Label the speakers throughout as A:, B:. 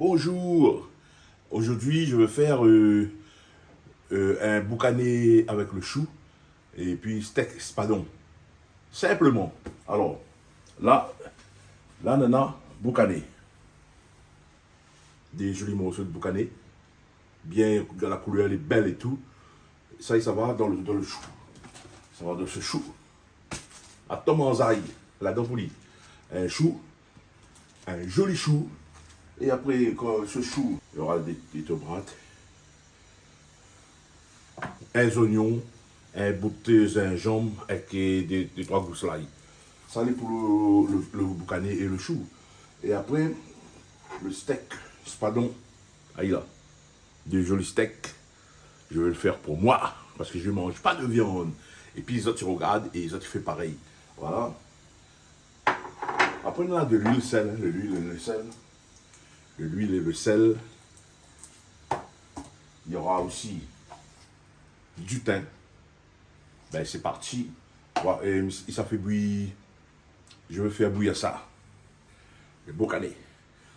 A: Bonjour, aujourd'hui je vais faire un boucané avec le chou et puis steak espadon. Simplement. Alors, là, l'ananas boucané. Des jolis morceaux de boucané. Bien, la couleur elle est belle et tout. Ça va dans le chou. Ça va dans ce chou. À Tomanzaï, la dampouli. Un chou, un joli chou. Et après, quand ce chou, il y aura des tomates, un oignon, un bout de gingembre avec des trois gousses d'ail. Ça, c'est pour le boucané et le chou. Et après, le steak, espadon, aïe là, des jolis steaks. Je vais le faire pour moi, parce que je ne mange pas de viande. Et puis les autres, ils regardent et les autres, ils font pareil. Voilà. Après, on a de l'huile, sel, de l'huile et le sel. De l'huile et le sel. Il y aura aussi du thym. Ben, c'est parti. Et ça fait bouillir. Je vais faire bouillir ça. Le boucané.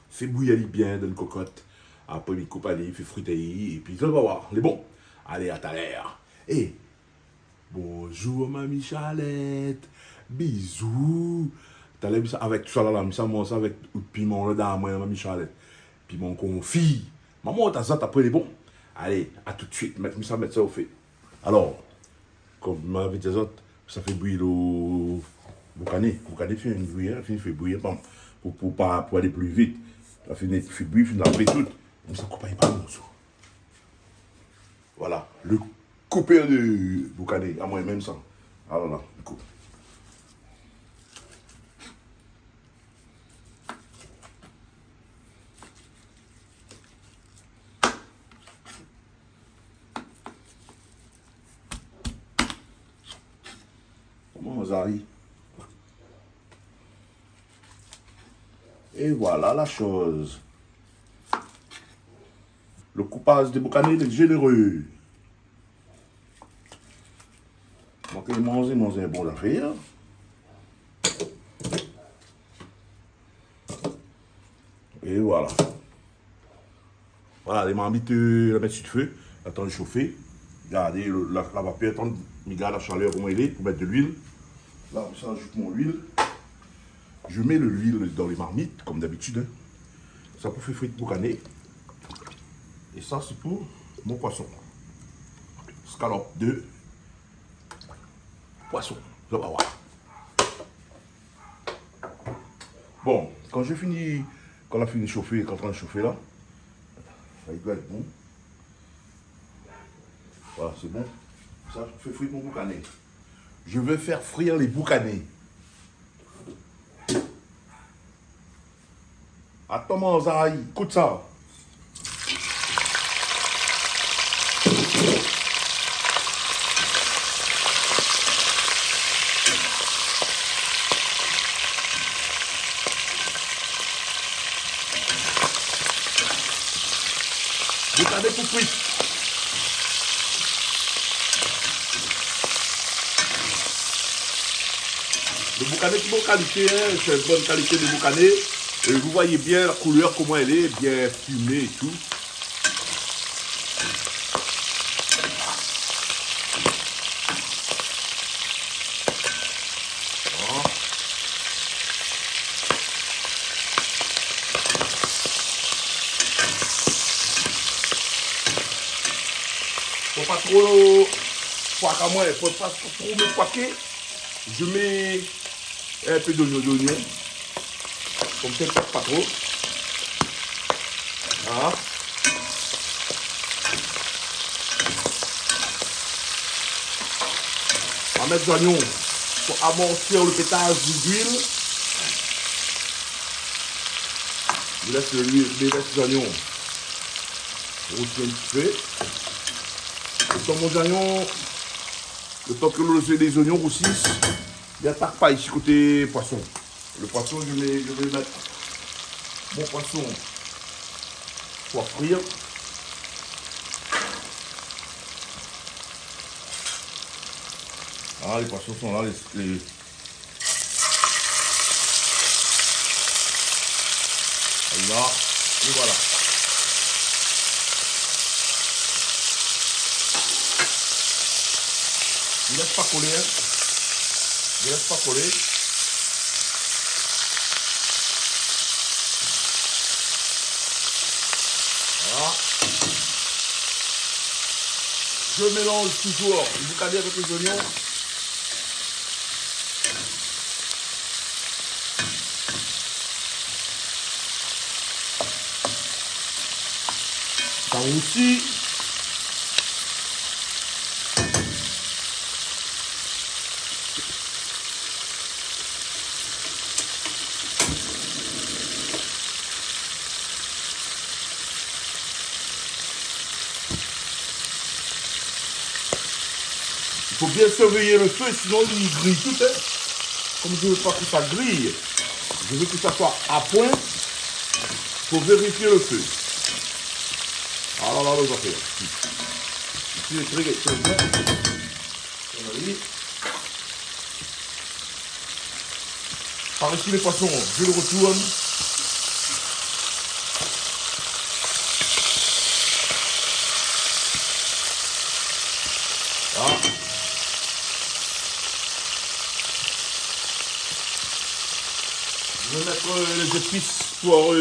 A: Fait bouillir bien dans une cocotte. Après, il coupe il fait fruiter. Et puis, tu vas voir. Les bons. Allez, à tout à l'heure. Et bonjour, mamie Chalette. Bisous. T'as l'air avec tout ça là, ça mange avec piment là dans moi, mamie Chalette. Piment confit. Maman, t'as ça, après les bons. Allez, à tout de suite. Mettre ça au fait. Alors, comme je m'avais dit, ça fait bouillir le boucané. Le boucané fait une bouillir, fait bouillir pour aller plus vite. Ça fait bouillir, fait laver tout. Comme ça, coupe pas le morceau. Voilà, le coupeur de boucané, à moi même ça. Alors là, du coup. Comment ça arrive? Et voilà la chose. Le coupage de boucané est généreux. Donc, manger un bon affaire. Et voilà. Voilà, les marmites, la mettre sur le feu, attendre de chauffer. Regardez, la vapeur, attendre, regarde la chaleur, comment elle est, pour mettre de l'huile. Là, ça, j'ajoute mon huile. Je mets l'huile dans les marmites, comme d'habitude. Hein. Ça pour faire frire boucané. Et ça, c'est pour mon poisson. Scalope de poisson. Je vais voir. Bon, quand on a fini de chauffer, quand on a chauffé là, ça doit être bon. Voilà, c'est bon. Ça fait frire mon boucané. Je vais faire frire les boucanés. Attends, Zahai, écoute ça. Boucané tout cuit. Le boucané est de bonne qualité, hein, c'est une bonne qualité de boucané. Et vous voyez bien la couleur, comment elle est, bien fumée et tout. Voilà. Faut pas trop poiquer à moi, faut pas trop me poiquer. Je mets un peu d'oignon. Comme ça, pas trop. Voilà. On va mettre des oignons pour amortir le pétage d'huile. Je laisse les oignons rôtir un petit peu. Et dans mon oignon, le temps que les oignons roussissent, il n'attaque pas ici côté poisson. Le poisson, je vais mettre mon poisson pour frire. Ah, les poissons sont là, là. Et voilà. Ne laisse pas coller. Hein. Ne laisse pas coller. Voilà. Je mélange toujours le boucanier avec les oignons. Ça aussi. Il faut bien surveiller le feu, sinon il grille tout. Hein. Comme je ne veux pas que ça grille, je veux que ça soit à point pour vérifier le feu. Alors là, les affaires. Ici, les trucs, c'est bien. Par ici, les poissons, je le retourne. Voilà. Je vais mettre les épices pour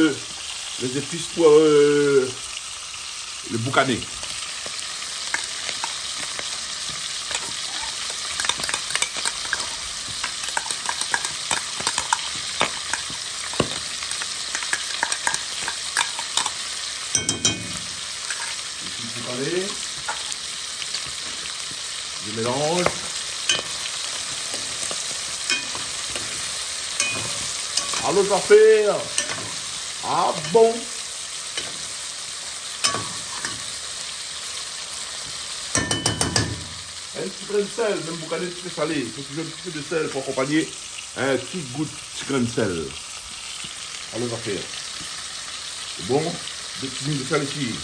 A: le boucané. Je mélange. Alors, ça fait. Ah bon. Un petit grain de sel, même boucané un petit peu salé. Il faut toujours un petit peu de sel pour accompagner un petit goût de petit grain de sel. Alors, ça fait. C'est bon. Deux petits moules de sel ici.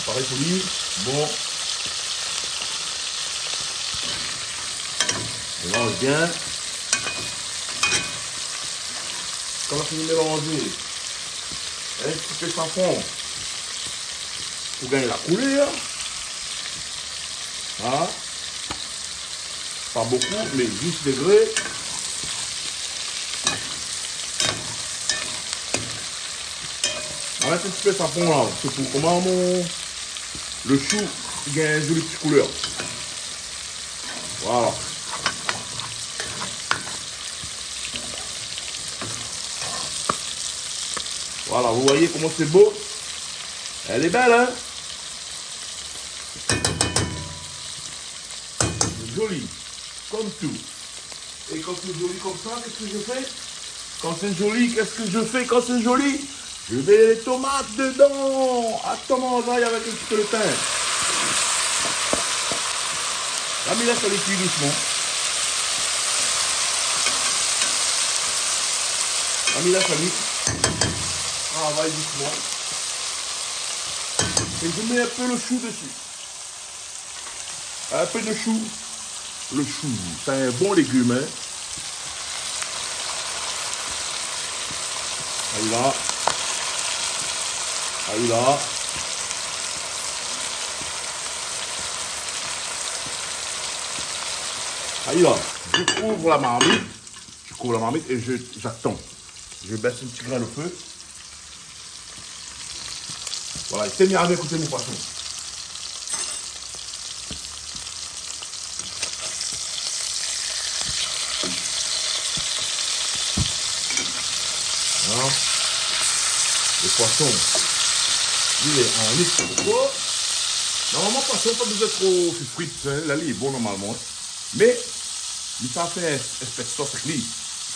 A: Pareil pour lui. Bon. Mélange bien. Quand on a fini de mélanger, un petit peu sans fond pour gagner la couleur. Voilà. Pas beaucoup, mais 10 degrés. On va mettre un petit peu sans fond là. C'est pour comment le chou gagne une jolie petite couleur. Voilà. Voilà, vous voyez comment c'est beau. Elle est belle, hein? Joli, comme tout. Et quand c'est joli comme ça, qu'est-ce que je fais? Quand c'est joli, qu'est-ce que je fais quand c'est joli? Je mets les tomates dedans. Attends, j'aille avec un petit peu de thym. Là, mais là, ça les cuit doucement. Là, mais là, ça lui travaille doucement. Et je mets un peu le chou dessus. Un peu de chou. Le chou, c'est un bon légume. Hein. Allez là. Allez là. Allez là. Je couvre la marmite. Je couvre la marmite et j'attends. Je baisse un petit grain le feu. Voilà, il s'est mis à écouter mon poisson. Voilà. Le poisson, il est en litre. Normalement, le poisson, pas besoin de trop frites. Hein. Là, il est bon normalement. Mais, ça fait une espèce de sauce avec lui. Il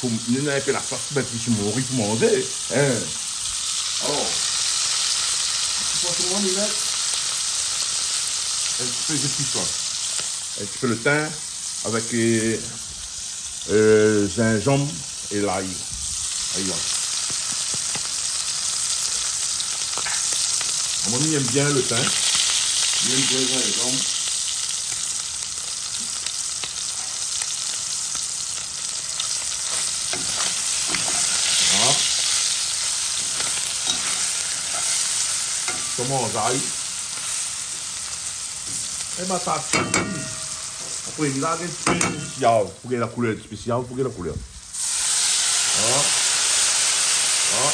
A: faut mener un peu la sauce mettre sur mon riz pour manger. Hein. Alors, le poisson, il met un petit peu d'épices. Un petit peu le thym avec gingembre et l'ail. Aïe. Mon ami aime bien le thym. Il aime bien le gingembre. Voilà. Commence à et batata. Après, il a un peu spécial. Pour que la couleur spéciale, pour que la couleur. Voilà. Voilà.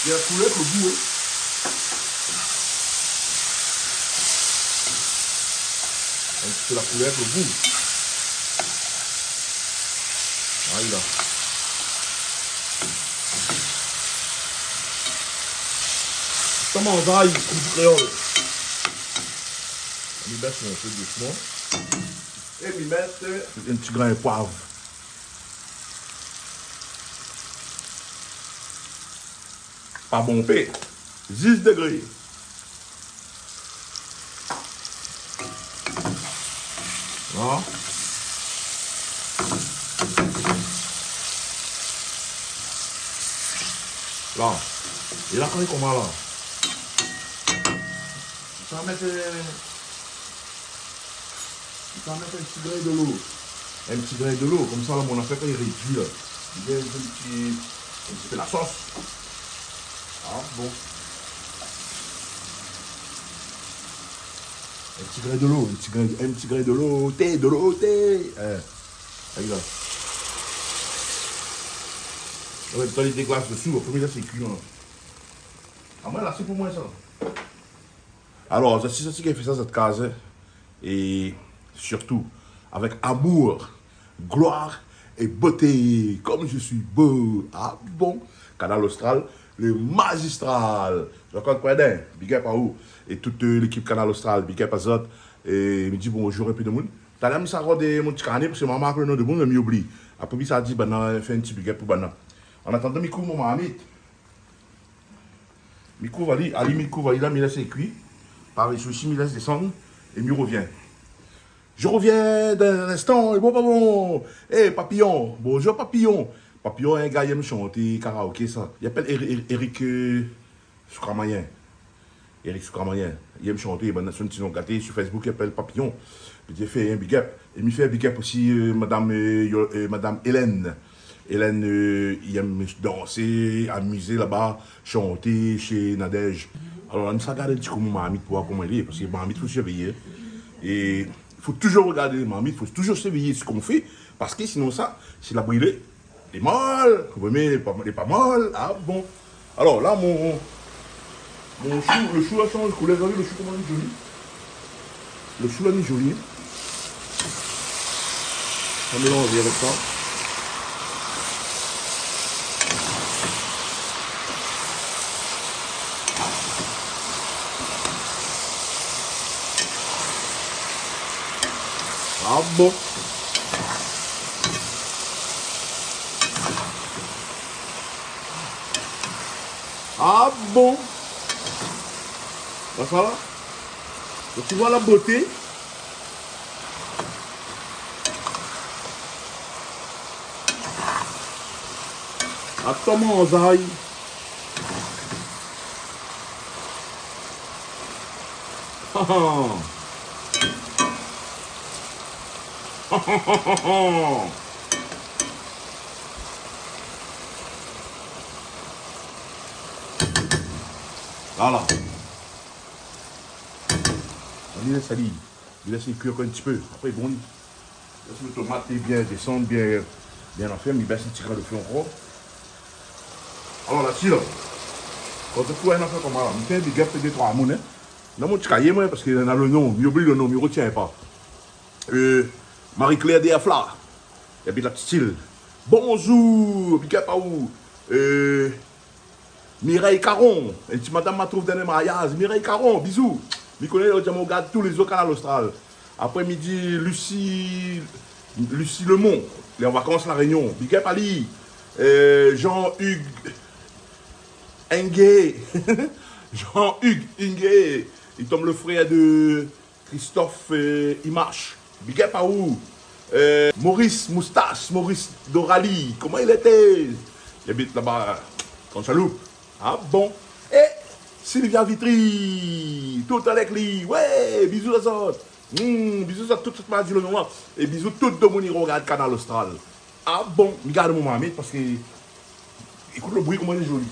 A: Il y a la couleur, le goût. Un petit peu la couleur, le goût. Voilà. Comment ça, il coupe créole. On y baisse un peu doucement. Et on y mettre un petit grain de poivre. Pas bon paix. 10 degrés. Là. Là. Et là, quand il commence là. Ça va mettre un petit grain de l'eau. Un petit grain de l'eau. Comme ça, là, mon affaire, il réduit. Là. Il y a un petit peu la sauce. Ah, bon. Un petit grain de l'eau. Un petit grain de l'eau. De l'eau. Regarde. Ouais, tu as les glaces dessus. Au premier, là, c'est cuit. Ah, moi, là, c'est pour moi, ça. Alors, c'est ça qui a fait ça, cette case. Et surtout, avec amour, gloire et beauté, comme je suis beau. Ah bon, Canal Austral, le magistral. Je compte pas d'un, big up à où. Et toute l'équipe Canal Austral, big up à Zot. Et il me dit bonjour et puis de monde. T'as l'air ça de mon petit carnet parce que maman a le nom de monde, mais m'oublie. Après, ça a dit, ben, fait un petit big up pour ben. En attendant, Mikou, mon ami. Mikou va aller, Mikou va aller là, mais là, c'est cuit. Pareil, celui-ci, il laisse descendre et m'y revient. Je reviens d'un instant, et bon, pas bon. Hey, Papillon, bonjour Papillon. Papillon est un gars qui aime chanter karaoké, ça. Il appelle Eric Soukramayen. Eric Soukramayen. Il aime chanter, il a son petit nom gâté sur Facebook, il appelle Papillon. J'ai fait un big up. Il me fait un big up aussi, Madame Hélène. Hélène, il aime danser, amuser là-bas, chanter chez Nadège. Alors, on s'est regardé comment Mamie pour voir comment il est, parce que Mamie, il faut surveiller. Et il faut toujours regarder Mamie, il faut toujours surveiller ce qu'on fait, parce que sinon, ça, c'est la brûlée. Il est mal, il est pas mal. Ah bon. Alors là, le chou a changé de couleur. Vous voyez le chou comment il est joli. Le chou là, il est joli. On mélange avec ça. Ah bon. Ah bon. Ça va. Donc, tu vois la beauté. Attends mon zaï. Voilà. On laisse aller. Il laisse cuire un petit peu. Après, bon, laisse le tomate bien descendre, bien en ferme. Il baisse un petit grain de feu encore. Alors là-dessus, là, quand tu fais un affaire comme ça, il fait des gaffes de 3 monnaies. Dans mon petit cahier, moi, parce qu'il y en a le nom, il oublie le nom, il ne retient pas. Marie-Claire Diafla. Et puis la petite île. Bonjour, puis pas où. Mireille Caron. Et si madame m'a trouvé dans les mariages. Mireille Caron, bisous. Je connais, je regarde tous les autres canaux Austral. Après-midi, Lucie Lemont. Les en vacances, la Réunion. Big up Ali. Jean-Hugues Ingué. Jean-Hugues Ingué. Il tombe le frère de Christophe Imache. Big up à où? Maurice Moustache, Maurice Dorali. Comment il était? Il habite là-bas, en chaloupe. Ah bon? Et Sylvia Vitry. Tout avec lui. Ouais, bisous à ça. Bisous à toute cette maladie le moment. Et bisous tout le monde qui regarde Canal Austral. Ah bon? Regarde mon mamie parce que. Écoute le bruit, comment il est joli.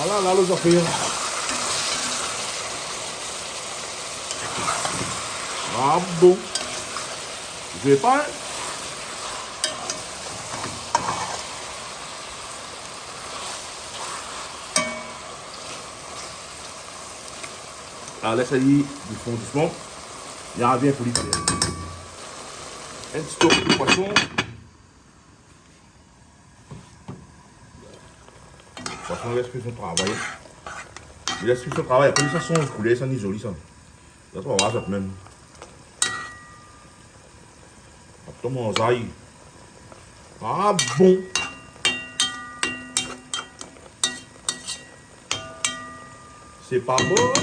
A: Voilà, là, les affaires. Ah bon. Je vais pas. Alors, laisse aller doucement. Il y a un bien pour l'Italien. Un petit peu de poisson. Le poisson laisse plus son travail. Il laisse plus son travail. Après, ça songe couler, ça n'est joli ça. Ça va voir ça même. Après, mon zaï. Ah bon. C'est pas beau.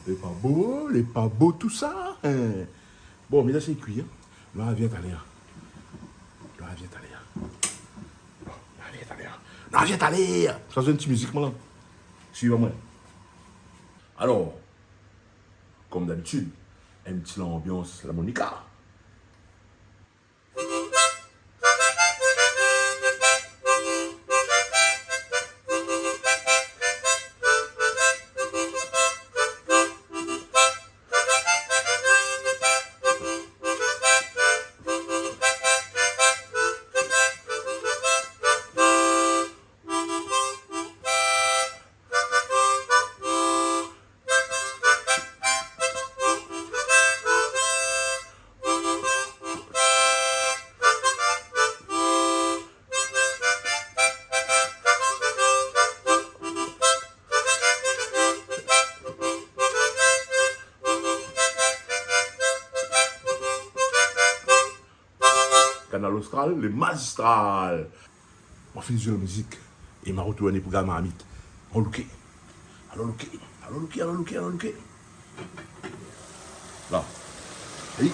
A: C'est pas beau tout ça. Hein. Bon, mais là c'est cuit. Hein. Là, elle vient aller. Là, elle vient aller. Là, elle vient aller. Là, elle vient aller. Ça, c'est une petite musique, moi, là. Suivez-moi. Alors, comme d'habitude, un petit ambiance, la Monica. Canal Austral, le magistral. On fait de la musique et m'a retourné pour Gamma Amit. On looké. Alors looké. Là. Oui.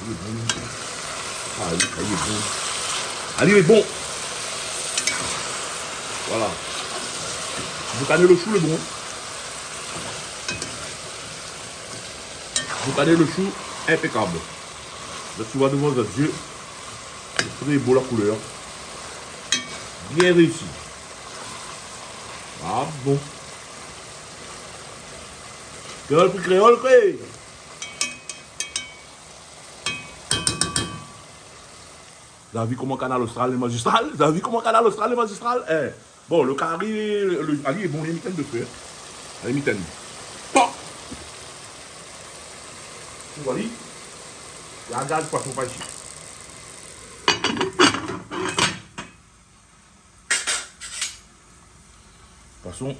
A: Il est bon. Ah, il est bon. Allez, il est bon. Voilà. Vous connaissez le chou, le bon. Vous connaissez le chou impeccable. Là, tu vois devant vos yeux. C'est très beau la couleur. Bien réussi. Ah bon. Créole, quoi. Vous avez vu comment Canal Austral est magistral? Vous avez vu comment Canal Austral est magistral? Eh. Bon, le carré, le Ali est bon, les mitaines de feu. Les mitaines. Bon. Vous voyez? Il y a un gaz poisson pas ici. Poisson.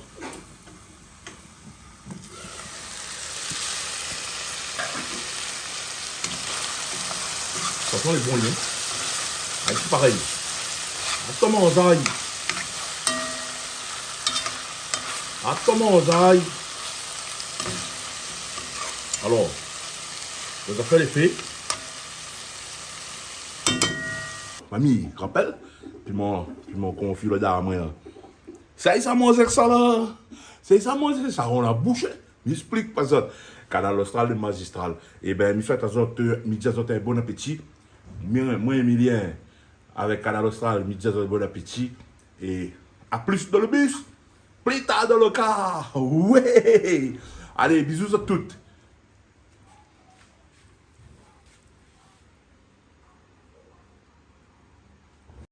A: Poisson est bon, lui. C'est pareil. Attends, mon zaï. Alors, vous avez fait l'effet. Mamie, rappelle? Puis mon conflit là derrière moi. C'est ça, mon ça là. C'est ça, mon ça. On a bouché. M'explique pas ça. Canal Austral, le magistral. Eh bien, il fait un bon appétit. Moi, Emilien, avec Canal Austral, midi un bon appétit. Et à plus dans le bus. Plus tard dans le car. Ouais. Allez, bisous à toutes.